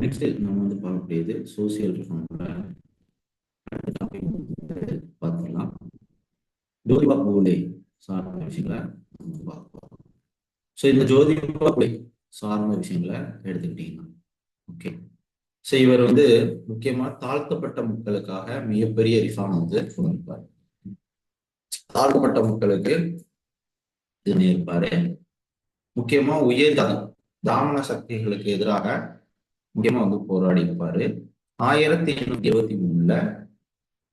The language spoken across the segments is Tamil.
நெக்ஸ்ட் நம்ம வந்து பார்க்கக்கூடியது சோசியல் ரிஃபார்ம்ல பார்த்துக்கலாம். ஜோதிபா பூலே சார்ந்த விஷயங்களை நம்ம பார்ப்போம். ஸோ இந்த ஜோதிபா பூலே சார்ந்த விஷயங்களை எடுத்துக்கிட்டீங்கன்னா ஓகே. ஸோ இவர் வந்து முக்கியமா தாழ்த்தப்பட்ட மக்களுக்காக மிகப்பெரிய ரிஃபார்ம் வந்து கொண்டிருப்பார். தாழ்த்தப்பட்ட மக்களுக்கு இது இருப்பாரு. முக்கியமா உயர் பிராமண சக்திகளுக்கு எதிராக முக்கியமா வந்து போராடி இருப்பாரு. 1873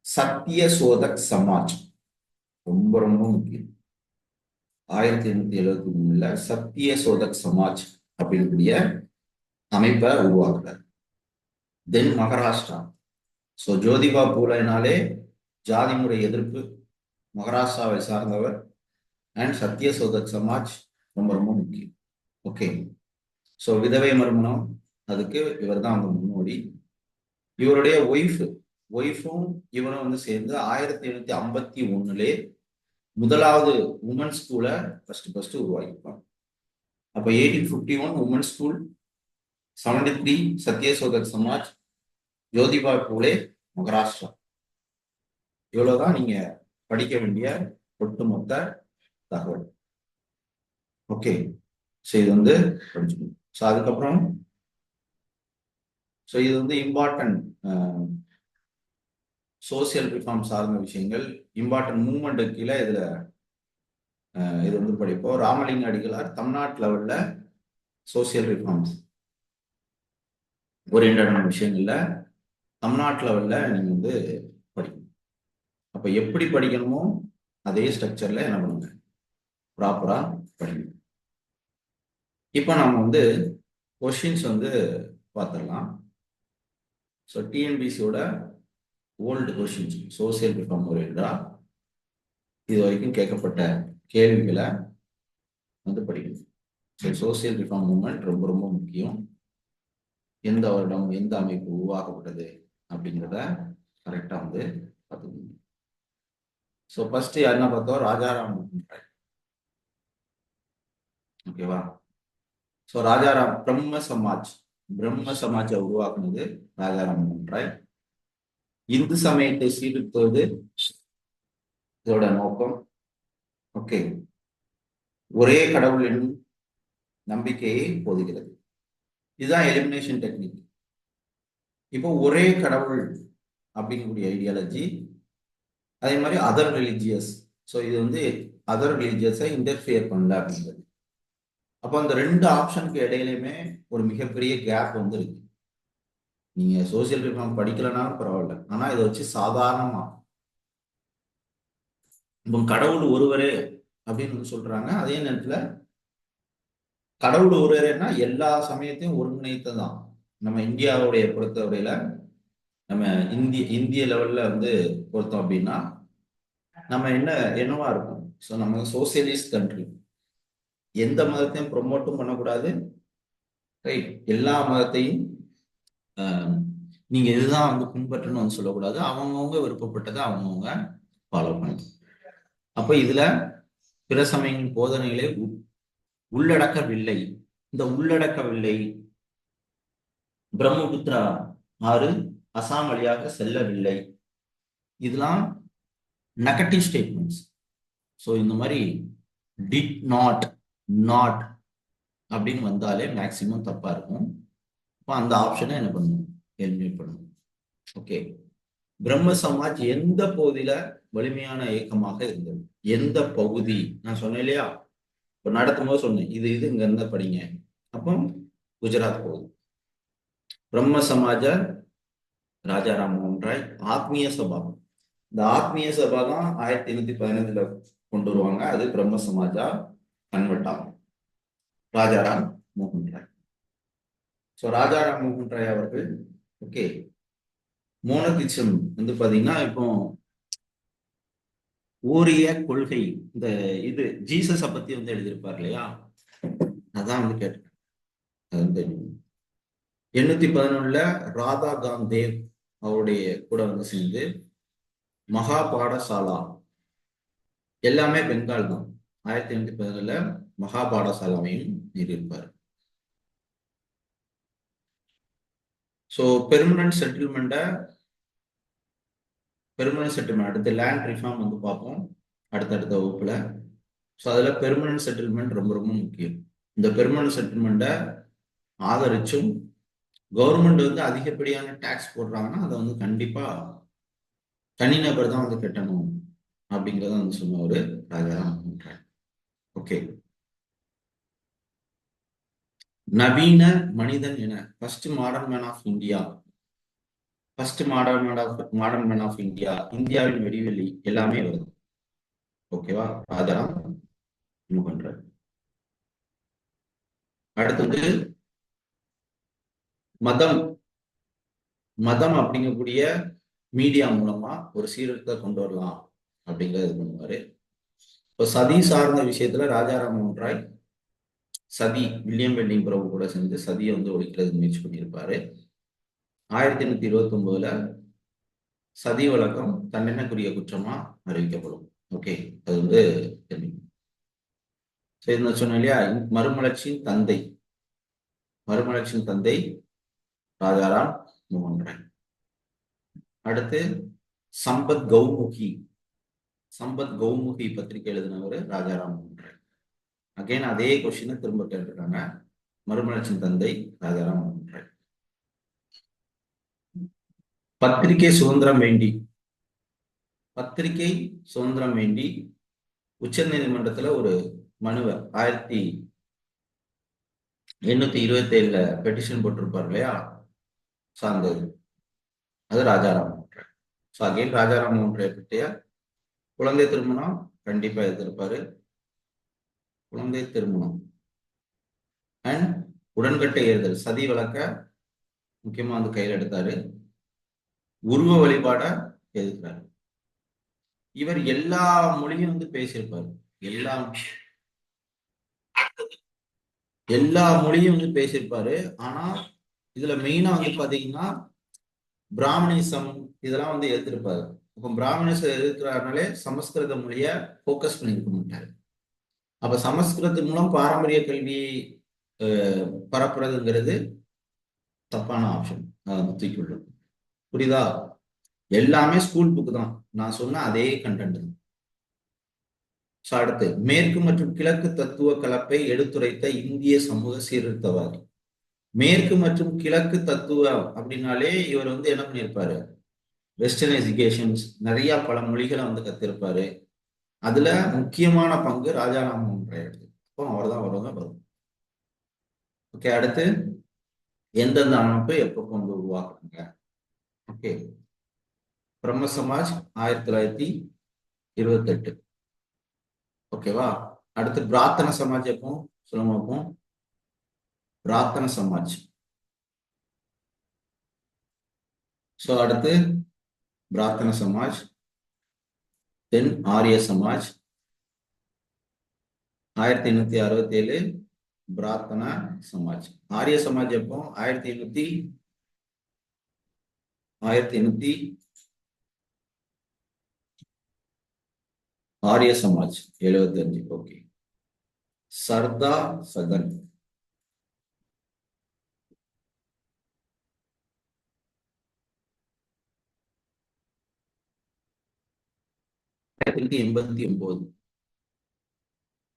சத்திய சோதக் சமாஜ் ரொம்ப ரொம்ப முக்கியம். 1873 சத்திய சோதக் சமாஜ் அப்படின்னுடைய அமைப்பை உருவாக்குறார். தென் மகாராஷ்டிரா. ஸோ ஜோதிபா பூலேனாலே ஜாதி முறை எதிர்ப்பு, மகாராஷ்டிராவை சார்ந்தவர். அண்ட் சத்திய சோதக் சமாஜ் ரொம்ப ரொம்ப முக்கியம். ஓகே. ஸோ விதவை மறுமணம், அதுக்கு இவர் தான் வந்து முன்னோடி. இவருடைய ஒய்ஃபும் இவரும் வந்து சேர்ந்து 1851 முதலாவது உமன் ஸ்கூலை ஃபர்ஸ்ட் உருவாக்கிப்பாங்க. அப்ப 1851 உமன் ஸ்கூல், 73 சத்திய சோதக் சமாஜ், ஜோதிபா பூலே, மகாராஷ்டிரா. இவ்வளவுதான் நீங்க படிக்க வேண்டிய ஒட்டுமொத்த தகவல். ஓகே. ஸோ இது வந்து படிச்சுக்கணும். ஸோ அதுக்கப்புறம் ஸோ இது வந்து இம்பார்ட்டன்ட் சோசியல் ரிஃபார்ம் சார்ந்த விஷயங்கள், இம்பார்ட்டன்ட் மூவ்மெண்ட் கீழே இது வந்து படிப்போம். ராமலிங்க அடிகளார் தமிழ்நாட்டு லெவல்ல சோசியல் ரிஃபார்ம்ஸ் ஓரியன்டான விஷயங்கள்ல தமிழ்நாட்டு லெவல்ல நீங்க வந்து படிக்கணும். அப்ப எப்படி படிக்கணுமோ அதே ஸ்ட்ரக்சர்ல என்ன பண்ணுங்க, ப்ராப்பரா படிக்கணும். இப்போ நம்ம வந்து கொஸ்டின்ஸ் வந்து பார்த்துடலாம். ஸோ டிஎன்பிசியோட ஓல்டு கொஸ்டின்ஸ் சோசியல் ரிஃபார்ம் ஓரியன்டா இது வரைக்கும் கேட்கப்பட்ட கேள்விகளை வந்து படிக்கணும். ஸோ சோசியல் ரிஃபார்ம் மூவ்மெண்ட் ரொம்ப ரொம்ப முக்கியம். எந்த வருடம் எந்த அமைப்பு உருவாக்கப்பட்டது அப்படிங்கிறத கரெக்டா வந்து பார்த்துக்கணும். ஸோ ஃபர்ஸ்ட் யாருன்னா பார்த்தோம், ராஜாராம் மோகன் ராய். ஓகேவா? ஸோ ராஜாராம் பிரம்ம சமாஜை உருவாக்குனது ராஜாராம் மோகன் ராய். இந்து சமயத்தை சீர்திருத்துவது இதோட நோக்கம். ஓகே. ஒரே கடவுள் என்னும் நம்பிக்கையை போதுகிறது. இதுதான் எலிமினேஷன் டெக்னிக். இப்போ ஒரே கடவுள் அப்படிங்கக்கூடிய ஐடியாலஜி, அதே மாதிரி அதர் ரிலிஜியஸ். ஸோ இது வந்து அதர் ரிலிஜியஸை இன்டர்ஃபியர் பண்ணல அப்படிங்கிறது. அப்போ அந்த ரெண்டு ஆப்ஷனுக்கு இடையிலுமே ஒரு மிகப்பெரிய கேப் வந்து இருக்கு. நீங்க சோசியல் ரிஃபார்ம் படிக்கலனாலும் பரவாயில்ல, ஆனா இதை வச்சு சாதாரணமா இப்போ கடவுள் ஒருவரே அப்படின்னு சொல்றாங்க. அதே நேரத்துல கடவுள் ஒருவரேன்னா எல்லா சமயத்தையும் ஒருங்கிணைத்ததான். நம்ம இந்தியாவுடைய பொறுத்தவரையில நம்ம இந்திய லெவல்ல வந்து பொறுத்தோம் அப்படின்னா நம்ம என்னவா இருக்கும். ஸோ நம்ம சோசியலிஸ்ட் கண்ட்ரி, எந்த மதத்தையும் ப்ரொமோட்டும் பண்ணக்கூடாது. ரைட். எல்லா மதத்தையும் நீங்க இதுதான் வந்து பின்பற்றணும்னு வந்து சொல்லக்கூடாது. அவங்கவுங்க விருப்பப்பட்டதை அவங்கவுங்க ஃபாலோ பண்ணணும். அப்ப இதுல பிற சமயங்களின் போதனைகளை உள்ளடக்கவில்லை. இந்த உள்ளடக்கவில்லை, பிரம்மபுத்திரா ஆறு அசாம் வழியாக செல்லவில்லை, இதெல்லாம் நெகட்டிவ் ஸ்டேட்மெண்ட்ஸ். ஸோ இந்த மாதிரி டிட் நாட் அப்படின்னு வந்தாலே மேக்சிமம் தப்பா இருக்கும். இப்போ அந்த ஆப்ஷனை என்ன பண்ணணும், எலிமினேட் பண்ணணும். ஓகே. பிரம்ம சமாஜ் எந்த பகுதியில வலிமையான இயக்கமாக இருந்தது, எந்த பகுதி நான் சொன்னேன் இல்லையா, இப்போ நடத்தும் போது சொன்னேன் இது இங்க இருந்தா படிங்க. அப்போ குஜராத் போகுது. பிரம்ம சமாஜ ராஜாராம் மோகன் ராய். ஆத்மீய சபா, இந்த ஆத்மீய சபா தான் 1815 கொண்டு வருவாங்க. அது பிரம்ம சமாஜா கன்வெர்ட் ஆகும். ராஜாராம் மோகன் ராய். ஸோ ராஜாராம் மோகன் ராய் அவர்கள் ஓகே மோனோதிசம் வந்து பாத்தீங்கன்னா இப்போ ஊரிய கொள்கை, இந்த இது ஜீசஸ பத்தி வந்து எழுதியிருப்பார் இல்லையா, அதான் வந்து கேட்டேன். 811 ராதா காந்தேவ் அவருடைய கூட வந்து சேர்ந்து மகா பாடசாலா, எல்லாமே பெங்கால் தான். 1811 மகா பாடசாலாவையும் நிறுவிப்பார். ஸோ பெர்மனன்ட் செட்டில்மெண்ட் அடுத்து லேண்ட் ரிஃபார்ம் வந்து பார்ப்போம் அடுத்தடுத்த வகுப்புல. ஸோ அதில் பெர்மனன்ட் செட்டில்மெண்ட் ரொம்ப ரொம்ப முக்கியம். இந்த பெர்மனன்ட் செட்டில்மெண்ட்டை ஆதரிச்சும் கவர்மெண்ட் வந்து அதிகப்படியான டேக்ஸ் போடுறாங்கன்னா அதை வந்து கண்டிப்பா தனிநபர் தான் வந்து கட்டணும் அப்படிங்கிறத வந்து சொன்னவர் ராஜாராம் மோகன் ராய். ஓகே, நவீன மனிதன் என first modern man of India, modern man of India, இந்தியாவின் வெடிவெளி எல்லாமே வருது. ஓகேவா, ராஜாராம் மோகன் ராய். அடுத்தது மதம் அப்படிங்கக்கூடிய மீடியா மூலமா ஒரு சீர்திருத்தத்தை கொண்டு வரலாம் அப்படிங்கிறது பண்ணுவாரு. இப்போ சதி சார்ந்த விஷயத்துல ராஜாராம் மோகன் ராய் சதி வில்லியம் பெண்டிங் பிரபு கூட சேர்ந்து சதியை வந்து ஒழிக்கிறதுக்கு முயற்சி பண்ணியிருப்பாரு. 1829 சதி வழக்கம் தண்டனைக்குரிய குற்றமா அறிவிக்கப்படும். ஓகே, அது வந்து சொன்னேன் இல்லையா, மறுமலர்ச்சியின் தந்தை ராஜாராம் மோகன் ராய். அடுத்து சம்பத் கௌமுகி பத்திரிகை எழுதினவர் ராஜாராம் மோகன் ராய். அகைன் அதே கொஸ்டினை திரும்ப கேட்டிருக்காங்க. மறுமலர்ச்சியின் தந்தை ராஜாராம் மோகன் ராய். பத்திரிகை சுதந்திரம் வேண்டி உச்ச நீதிமன்றத்துல ஒரு மனுவை 1827 பெட்டிஷன் போட்டிருப்பார் இல்லையா, சார்ந்தது அது ராஜாராம் மோகன் ராய். ஸோ அகைன் ராஜாராம் மோகன் ராய் பற்றிய குழந்தை திருமணம் கண்டிப்பா எதிர்ப்பாரு. குழந்தை திருமணம் அண்ட் உடன்கட்டை ஏறுதல் சதி வழக்க முக்கியமா வந்து கையில் எடுத்தாரு. உருவ வழிபாட எதிர்க்கிறாரு. இவர் எல்லா மொழியும் வந்து பேசியிருப்பாரு. எல்லா மொழியும் வந்து பேசியிருப்பாரு. ஆனா இதுல மெயினா வந்து பாத்தீங்கன்னா பிராமணிசம் இதெல்லாம் வந்து எதிர்த்திருப்பாரு. இப்போ பிராமணிசம் எதிர்க்கிறாருனாலே சமஸ்கிருத மொழிய போக்கஸ் பண்ணிருக்க மாட்டாரு. அப்ப சமஸ்கிருதத்தின் மூலம் பாரம்பரிய கல்வியை பரப்புறதுங்கிறது தப்பான ஆப்ஷன். தூக்கிவிடும். புரியுதா? எல்லாமே ஸ்கூல் புக் தான், நான் சொன்ன அதே கண்டென்ட் தான். அடுத்து மேற்கு மற்றும் கிழக்கு தத்துவ கலப்பை எடுத்துரைத்த இந்திய சமூக சீர்திருத்தவாதி. மேற்கு மற்றும் கிழக்கு தத்துவம் அப்படின்னாலே இவர் வந்து என்ன பண்ணியிருப்பாரு, வெஸ்டர்ன் எஜுகேஷன்ஸ் நிறைய பல மொழிகளை வந்து கத்திருப்பாரு. அதுல முக்கியமான பங்கு ராஜாராம் மோகன் ராய் எடுத்து. அப்போ அவர் தான் வரும். ஓகே, அடுத்து எந்தெந்த அமைப்பு எப்போ கொண்டு உருவாக்குறாங்க. ஓகே, பிரம்ம சமாஜ் 1928. ஓகேவா, அடுத்து பிரார்த்தன சமாஜ் எப்போ சொல்லுங்க பார்ப்போம். பிரார்த்தன சமாஜ். ஸோ அடுத்து பிரார்த்தன சமாஜ், தென் ஆரிய சமாஜ் 1867 பிரார்த்தனா சமாஜ். ஆரிய சமாஜ் எப்போ 1800 ஆரிய சமாஜ் 75. ஓகே, சர்தா சதன் 1989.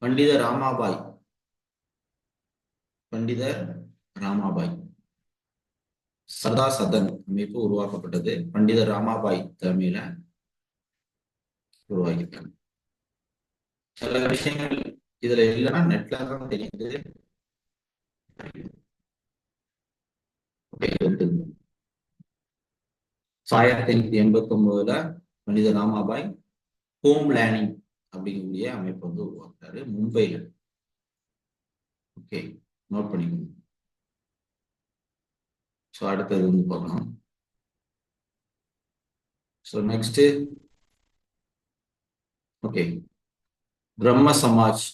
பண்டித ராமாபாய் சர்தா சதன் அமைப்பு உருவாக்கப்பட்டது. பண்டித ராமாபாய் தலைமையில உருவாக்கிட்டாங்க. சில விஷயங்கள் இதுல இல்லைன்னா நெட்ல தான் தெரியுது. 1989 பண்டித ராமாபாய் ஹோம் லேர்னிங் அப்படிங்கக்கூடிய அமைப்பு வந்து உருவாக்குறாரு மும்பைல. ஓகே, நோட் பண்ணிக்கணும். ஸோ அடுத்தது வந்து பார்க்கணும். ஸோ நெக்ஸ்ட் ஓகே, பிரம்ம சமாஜ்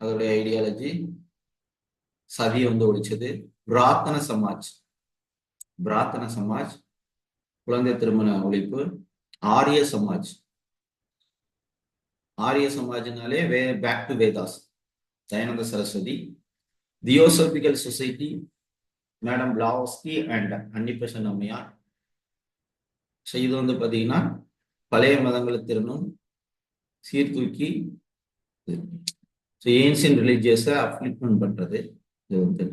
அதோடைய ஐடியாலஜி சதி வந்து ஒழிச்சது. பிரார்த்தன சமாஜ் குழந்தை திருமண ஒழிப்பு. ஆரிய சமாஜ்னாலே back to Vedas, Dayananda Saraswati. Theosophical society madam Blavatsky and Annie Besant அம்மையார். ஸோ இது வந்து பார்த்தீங்கன்னா பழைய மதங்களை திரும்பும் சீர்தூக்கி ஏன்சியன் ரிலீஜியஸை அப்லிப்மெண்ட் பண்றது இது வந்து.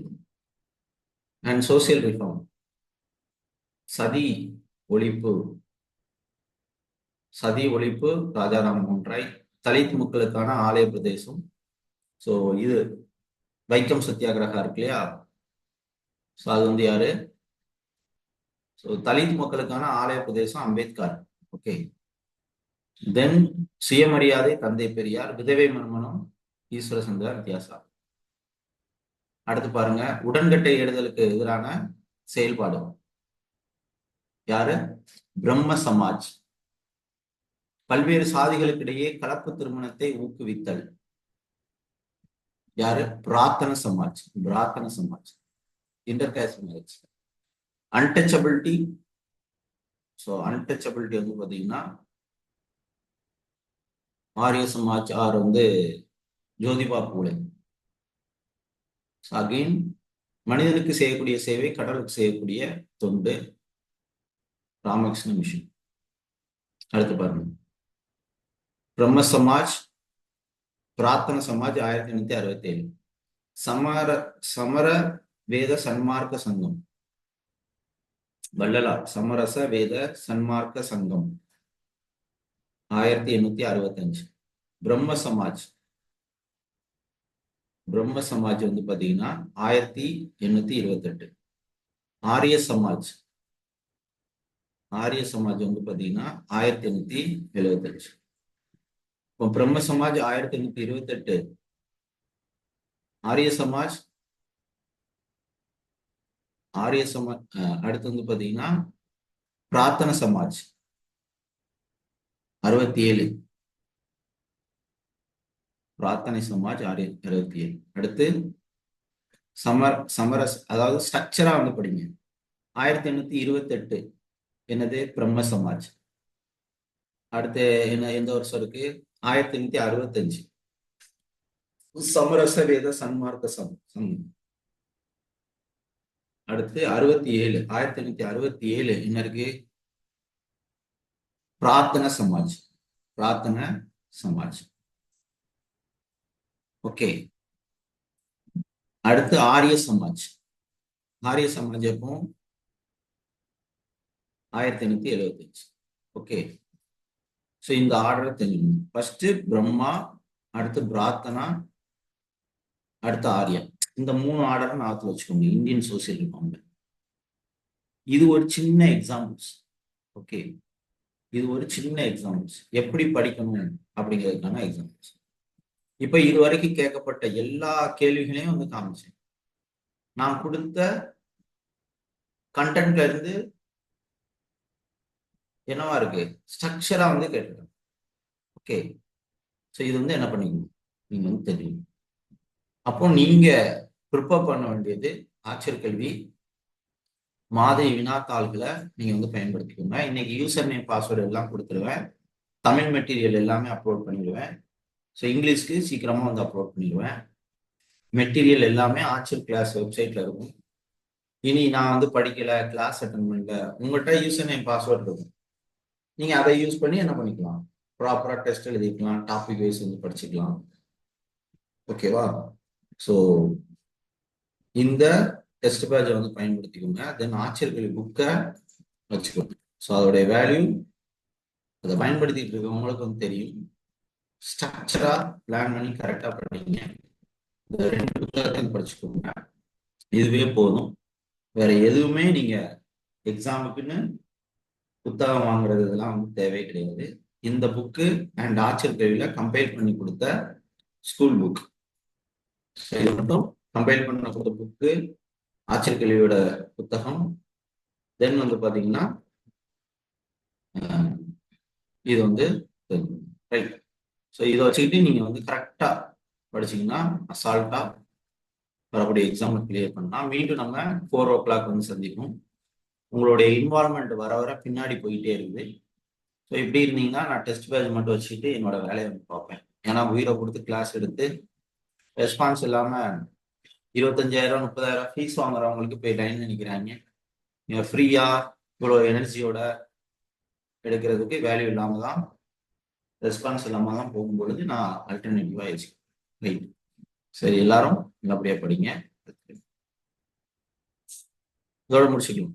அண்ட் சோசியல் ரிஃபார்ம், சதி ஒழிப்பு, சதி ஒழிப்பு ராஜாராம் மோகன் ராய். தலித் மக்களுக்கான ஆலய பிரதேசம். ஸோ இது வைக்கம் சத்தியாகிரகா இருக்கு இல்லையா, ஸோ அது வந்து யாரு, ஸோ தலித் மக்களுக்கான ஆலய பிரதேசம் அம்பேத்கர். ஓகே. தென் சுயமரியாதை தந்தை பெரியார், விதவை மறுமணம் ஈஸ்வர சந்திரா வித்யாசாகர். அடுத்து பாருங்க, உடன்கட்டை ஏறுதலுக்கு எதிரான செயல்பாடு யாரு, பிரம்ம சமாஜ். பல்வேறு சாதிகளுக்கிடையே கலப்பு திருமணத்தை ஊக்குவித்தல் யாரு, Prarthana Samaj. Prarthana Samaj, intercaste marriage. Untouchability, so untouchability வந்து பார்த்தீங்கன்னா ஆரிய சமாஜ் ஆர் வந்து ஜோதிபா பூலே. அகெயின் மனிதனுக்கு செய்யக்கூடிய சேவை கடலுக்கு செய்யக்கூடிய தொண்டு ராமகிருஷ்ண மிஷன். அடுத்து பாருங்க, பிரம்ம சமாஜ், பிரார்த்தன சமாஜ் 1867. சமர சமர வேத சன்மார்க்க சங்கம் வள்ளலார், சமரச வேத சன்மார்க்க சங்கம் 1865. பிரம்ம சமாஜ், பிரம்ம சமாஜ் வந்து பாத்தீங்கன்னா 1828. ஆரிய சமாஜ், ஆரிய சமாஜ் வந்து பாத்தீங்கன்னா 1875. இப்போ பிரம்ம சமாஜ் 1828, ஆரிய சமாஜ், ஆரிய சமாஜ். அடுத்து வந்து பாத்தீங்கன்னா பிரார்த்தன சமாஜ் 67. பிரார்த்தனை சமாஜ் 67. அடுத்து சமரஸ், அதாவது ஸ்ட்ரக்சரா வந்து படிங்க. 1828 என்னது, பிரம்ம சமாஜ். அடுத்து என்ன, எந்த வருஷம் இருக்கு, 1865 சமரச வேத சன்மார்க்க சங்கம். அடுத்து 67, 1867 என்ன இருக்கு, பிரார்த்தன சமாஜ். பிரார்த்தன சமாஜ். ஓகே. அடுத்து ஆரிய சமாஜ். ஆரிய சமாஜ் எப்போ, 1875. ஓகே. ஸோ இந்த ஆர்டர் தெரியும். ஃபர்ஸ்ட் பிரம்மா, அடுத்து பிரார்த்தனா, அடுத்து ஆரியா. இந்த 3 ஆர்டர் நாத்துல வச்சுக்கோங்க இந்தியன் சோசியல் ரிஃபார்ம்ல. இது ஒரு சின்ன எக்ஸாம்பிள்ஸ். ஓகே, இது ஒரு சின்ன எக்ஸாம்பிள்ஸ், எப்படி படிக்கணும் அப்படிங்கிறதுக்கான எக்ஸாம்பிள்ஸ். இப்ப இது வரைக்கும் கேட்கப்பட்ட எல்லா கேள்விகளையும் வந்து காமிச்சேன். நான் கொடுத்த கண்டென்ட்ல இருந்து என்னவா இருக்கு, ஸ்ட்ரக்சரா வந்து கேட்டுட்டேன். ஓகே. ஸோ இது வந்து என்ன பண்ணிக்கணும், நீங்க வந்து தெரியும். அப்போ நீங்க ப்ரிப்பேர் பண்ண வேண்டியது ஆட்சியர் கல்வி மாதிரி வினாத்தாள்களை நீங்க வந்து பயன்படுத்திக்கோங்க. இன்னைக்கு யூசர் நேம் பாஸ்வேர்டு எல்லாம் கொடுத்துருவேன். தமிழ் மெட்டீரியல் எல்லாமே அப்லோட் பண்ணிடுவேன். ஸோ இங்கிலீஷ்க்கு சீக்கிரமா வந்து அப்லோட் பண்ணிடுவேன். மெட்டீரியல் எல்லாமே ஆட்சியர் கிளாஸ் வெப்சைட்ல இருக்கும். இனி நான் வந்து படிக்கல, கிளாஸ் அட்டன் பண்ணல, உங்கள்கிட்ட யூசர் நேம் பாஸ்வேர்டு இருக்கும். நீங்க அதை யூஸ் பண்ணி என்ன பண்ணிக்கலாம், ப்ராப்பரா டெஸ்ட் எழுதிக்கலாம், டாபிக் வைஸ் வந்து படிச்சுக்கலாம். ஓகேவா? ஸோ இந்த டெஸ்ட் பேட்சை வந்து பயன்படுத்திக்கோங்க. தென் ஆட்சியர் கல்வி புக்கை வச்சுக்கோங்க. ஸோ அதோடைய வேல்யூ, அதை பயன்படுத்திட்டு இருக்கவங்களுக்கு வந்து தெரியும். ஸ்ட்ரக்சரா பிளான் பண்ணி கரெக்டா படிங்க. இந்த 2 புத்தகத்தையும் படிச்சுக்கோங்க, இதுவே போதும். வேற எதுவுமே நீங்க எக்ஸாமுக்குன்னு புத்தகம் வாங்குறது இதெல்லாம் வந்து தேவை கிடையாது. இந்த புக்கு அண்ட் ஆட்சியர் கல்வியில கம்பைல் பண்ணி கொடுத்த ஸ்கூல் புக், இது மட்டும் கம்பைல் பண்ண கொடுத்த புக்கு, ஆட்சியர் கல்வியோட புத்தகம். தென் வந்து பாத்தீங்கன்னா இது வந்து ரைட். ஸோ இதை வச்சுக்கிட்டு நீங்க வந்து கரெக்டா படிச்சீங்கன்னா அசால்ட்டா வரக்கூடிய எக்ஸாம் கிளியர் பண்ணலாம். மீண்டும் நம்ம 4 o'clock வந்து சந்திப்போம். உங்களுடைய இன்வால்மெண்ட் வர வர பின்னாடி போயிட்டே இருக்குது. ஸோ இப்படி இருந்தீங்கன்னா நான் டெஸ்ட் பேட்ச் மட்டும் வச்சுக்கிட்டு என்னோட வேலையை வந்து பார்ப்பேன். ஏன்னா உயிரை கொடுத்து கிளாஸ் எடுத்து ரெஸ்பான்ஸ் இல்லாம 25,000 30,000 ஃபீஸ் வாங்குறவங்களுக்கு போய் லைன் நினைக்கிறாங்க. நீங்க ஃப்ரீயா இவ்வளவு எனர்ஜியோட எடுக்கிறதுக்கு வேல்யூ இல்லாம தான், ரெஸ்பான்ஸ் இல்லாம தான் போகும்பொழுது நான் அல்டர்னேட்டிவா யோசிக்கிறேன். சரி, எல்லாரும் நல்லபடியா படிங்க. இதோட முடிச்சுக்கலாம்.